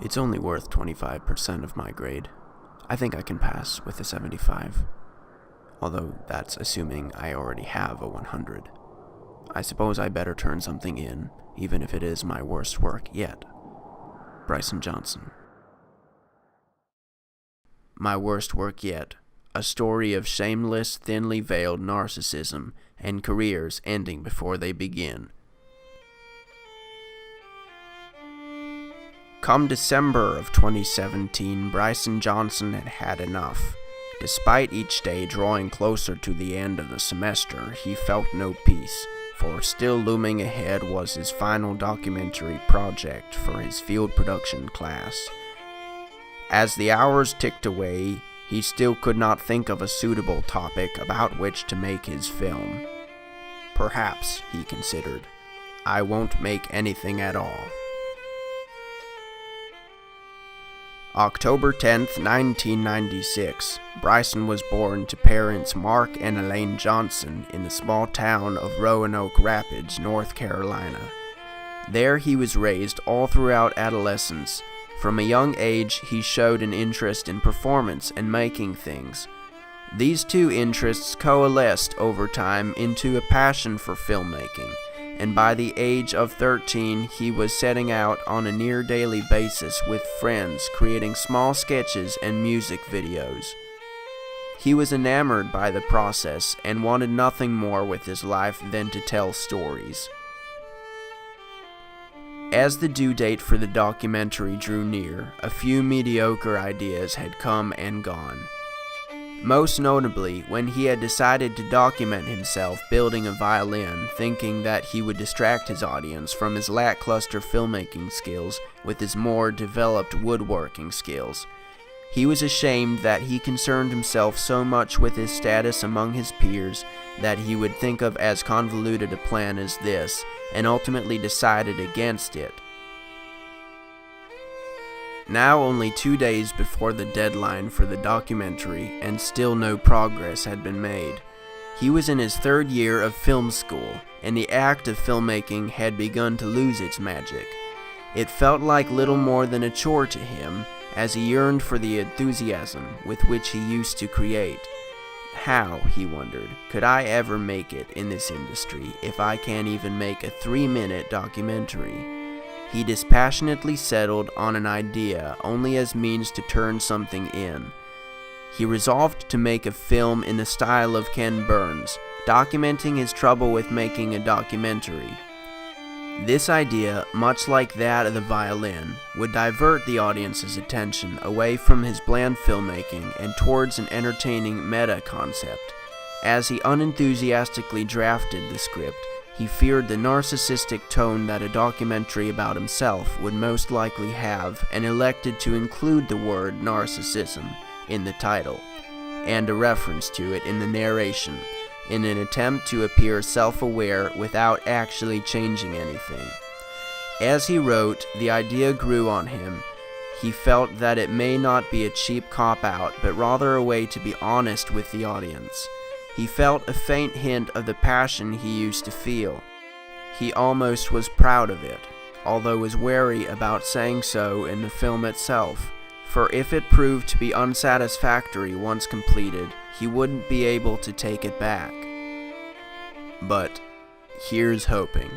It's only worth 25% of my grade. I think I can pass with a 75. Although that's assuming I already have a 100. I suppose I better turn something in, even if it is my worst work yet. Bryson Johnson. My worst work yet. A story of shameless, thinly veiled narcissism and careers ending before they begin. Come December of 2017, Bryson Johnson had had enough. Despite each day drawing closer to the end of the semester, he felt no peace, for still looming ahead was his final documentary project for his field production class. As the hours ticked away, he still could not think of a suitable topic about which to make his film. Perhaps, he considered, I won't make anything at all. October 10th, 1996, Bryson was born to parents Mark and Elaine Johnson in the small town of Roanoke Rapids, North Carolina. There he was raised all throughout adolescence. From a young age, he showed an interest in performance and making things. These two interests coalesced over time into a passion for filmmaking, and by the age of 13, he was setting out on a near-daily basis with friends, creating small sketches and music videos. He was enamored by the process and wanted nothing more with his life than to tell stories. As the due date for the documentary drew near, a few mediocre ideas had come and gone. Most notably, when he had decided to document himself building a violin, thinking that he would distract his audience from his lackluster filmmaking skills with his more developed woodworking skills. He was ashamed that he concerned himself so much with his status among his peers that he would think of as convoluted a plan as this, and ultimately decided against it. Now only 2 days before the deadline for the documentary, and still no progress had been made. He was in his third year of film school, and the act of filmmaking had begun to lose its magic. It felt like little more than a chore to him, as he yearned for the enthusiasm with which he used to create. How, he wondered, could I ever make it in this industry if I can't even make a 3-minute documentary? He dispassionately settled on an idea only as means to turn something in. He resolved to make a film in the style of Ken Burns, documenting his trouble with making a documentary. This idea, much like that of the violin, would divert the audience's attention away from his bland filmmaking and towards an entertaining meta-concept. As he unenthusiastically drafted the script, he feared the narcissistic tone that a documentary about himself would most likely have, and elected to include the word narcissism in the title, and a reference to it in the narration, in an attempt to appear self-aware without actually changing anything. As he wrote, the idea grew on him. He felt that it may not be a cheap cop-out, but rather a way to be honest with the audience. He felt a faint hint of the passion he used to feel. He almost was proud of it, although was wary about saying so in the film itself, for if it proved to be unsatisfactory once completed, he wouldn't be able to take it back. But here's hoping.